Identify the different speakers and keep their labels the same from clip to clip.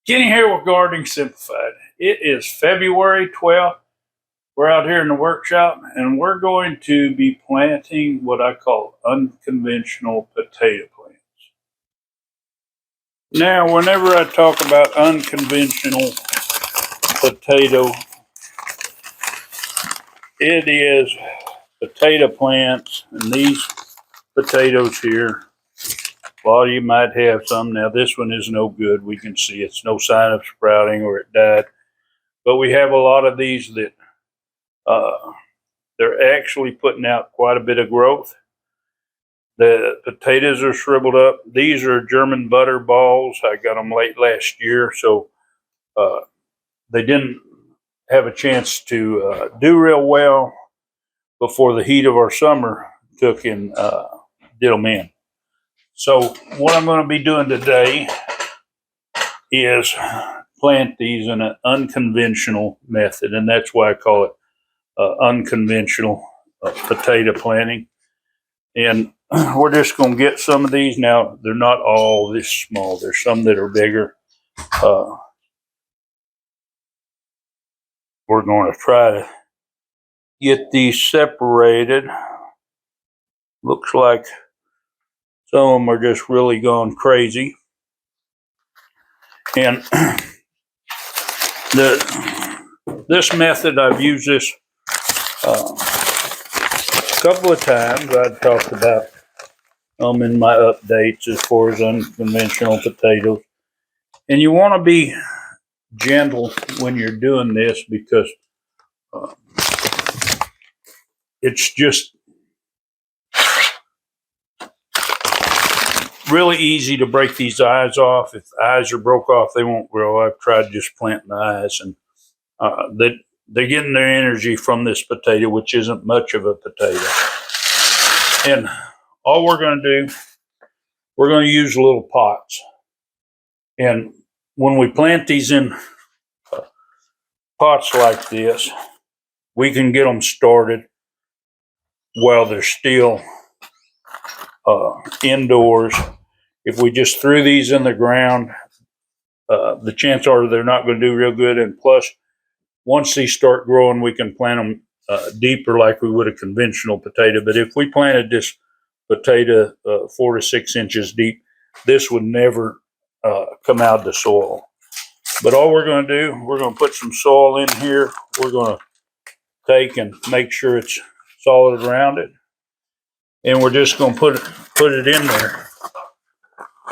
Speaker 1: Kenny here with Gardening Simplified. It is February 12th. We're out here in the workshop and we're going to be planting what I call unconventional potato plants. Now, whenever I talk about unconventional potato, it is potato plants, and these potatoes here, a lot of you might have some. Now, this one is no good. We can see it's no sign of sprouting or it died. But we have a lot of these that they're actually putting out quite a bit of growth. The potatoes are shriveled up. These are German butter balls. I got them late last year, so they didn't have a chance to do real well before the heat of our summer took and did them in. So what I'm going to be doing today is plant these in an unconventional method, and that's why I call it unconventional potato planting. And we're just going to get some of these. Now, they're not all this small. There's some that are bigger. We're going to try to get these separated. Looks like some of them are just really gone crazy. And this method, I've used this a couple of times. I've talked about in my updates as far as unconventional potatoes. And you want to be gentle when you're doing this because it's just really easy to break these eyes off. If the eyes are broke off, they won't grow. I've tried just planting the eyes, and they're getting their energy from this potato, which isn't much of a potato. And all we're going to do, we're going to use little pots. And when we plant these in pots like this, we can get them started while they're still indoors. If we just threw these in the ground, the chances are they're not going to do real good. And plus, once these start growing, we can plant them deeper like we would a conventional potato. But if we planted this potato 4 to 6 inches deep, this would never come out of the soil. But all we're going to do, we're going to put some soil in here. We're going to take and make sure it's solid around it. And we're just going to put it in there.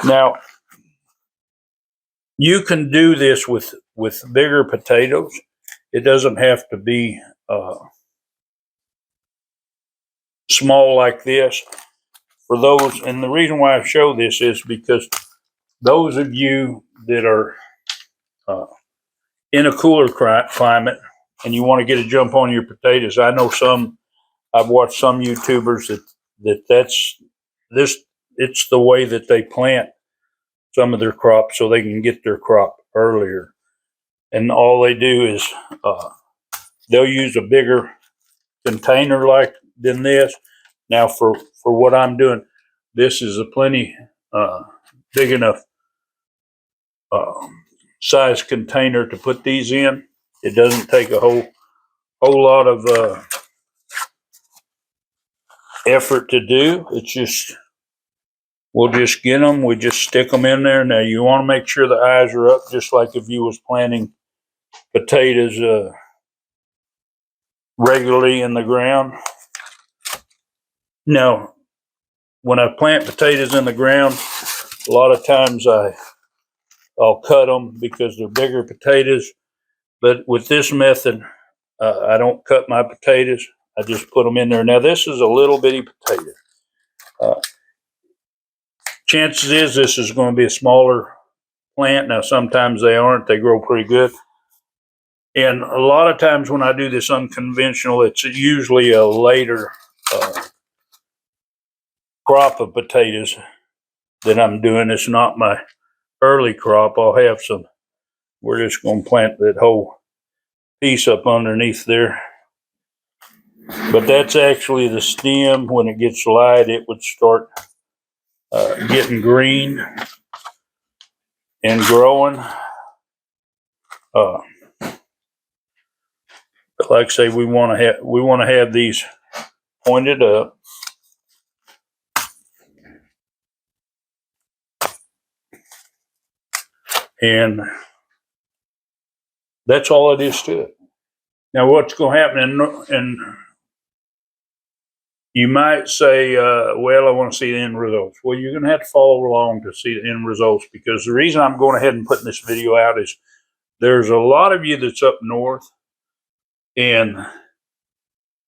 Speaker 1: Now, you can do this with bigger potatoes. It doesn't have to be small like this. For those, and the reason why I show this is because those of you that are in a cooler climate and you want to get a jump on your potatoes, I know I've watched some YouTubers it's the way that they plant some of their crops so they can get their crop earlier. And all they do is they'll use a bigger container than this. Now, for what I'm doing, this is a plenty big enough size container to put these in. It doesn't take a whole lot of effort to do. It's just, we'll just get them. We just stick them in there. Now, you want to make sure the eyes are up, just like if you was planting potatoes regularly in the ground. Now, when I plant potatoes in the ground, a lot of times I'll cut them because they're bigger potatoes. But with this method, I don't cut my potatoes. I just put them in there. Now, this is a little bitty potato. Chances is this is going to be a smaller plant. Now, sometimes they aren't. They grow pretty good. And a lot of times when I do this unconventional, it's usually a later crop of potatoes that I'm doing. It's not my early crop. I'll have some. We're just going to plant that whole piece up underneath there. But that's actually the stem. When it gets light, it would start getting green and growing. Like I say, we want to have these pointed up. And that's all it is to it. Now, what's going to happen, and you might say, well, I want to see the end results. Well, you're going to have to follow along to see the end results, because the reason I'm going ahead and putting this video out is there's a lot of you that's up north, and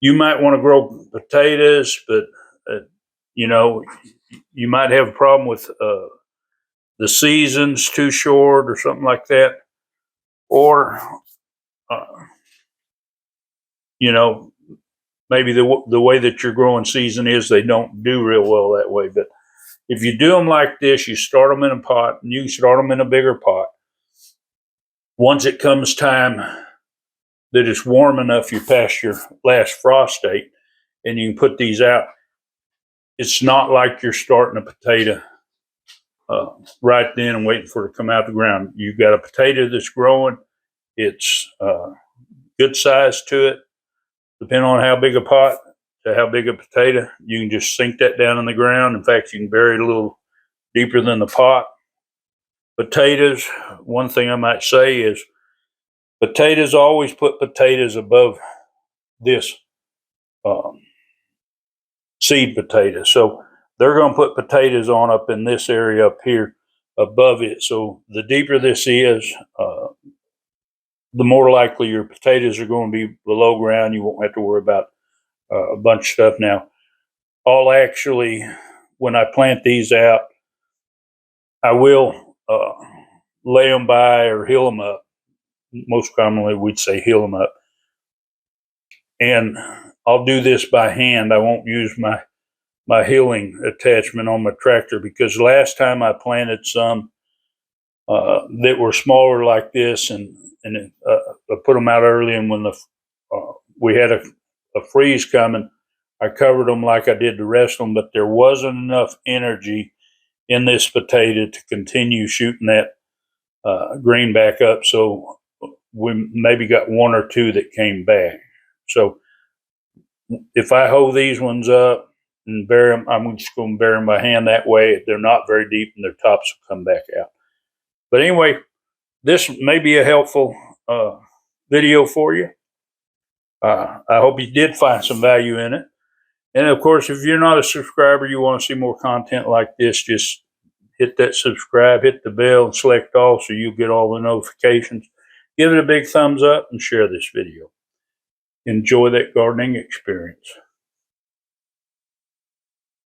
Speaker 1: you might want to grow potatoes, but, you know, you might have a problem with the season's too short or something like that. Or, uh, you know, maybe the way that your growing season is, they don't do real well that way. But if you do them like this, you start them in a pot, and you can start them in a bigger pot. Once it comes time that it's warm enough, you pass your last frost date, and you can put these out. It's not like you're starting a potato right then and waiting for it to come out the ground. You've got a potato that's growing. It's good size to it. Depending on how big a pot to how big a potato, you can just sink that down in the ground. In fact, you can bury it a little deeper than the pot. Potatoes, one thing I might say is potatoes, always put potatoes above this seed potato. So they're going to put potatoes on up in this area up here above it. So the deeper this is, the more likely your potatoes are going to be below ground. You won't have to worry about a bunch of stuff. Now, I'll actually, when I plant these out, I will lay them by or hill them up. Most commonly, we'd say hill them up. And I'll do this by hand. I won't use my hilling attachment on my tractor, because last time I planted some that were smaller like this, and I put them out early, and when we had a freeze coming, I covered them like I did the rest of them, but there wasn't enough energy in this potato to continue shooting that green back up. So we maybe got one or two that came back. So if I hoe these ones up and bury them, I'm just going to bury them by hand. That way they're not very deep and their tops will come back out. But anyway, this may be a helpful video for you. I hope you did find some value in it. And of course, if you're not a subscriber, you want to see more content like this, just hit that subscribe, hit the bell, and select all so you get all the notifications. Give it a big thumbs up and share this video. Enjoy that gardening experience.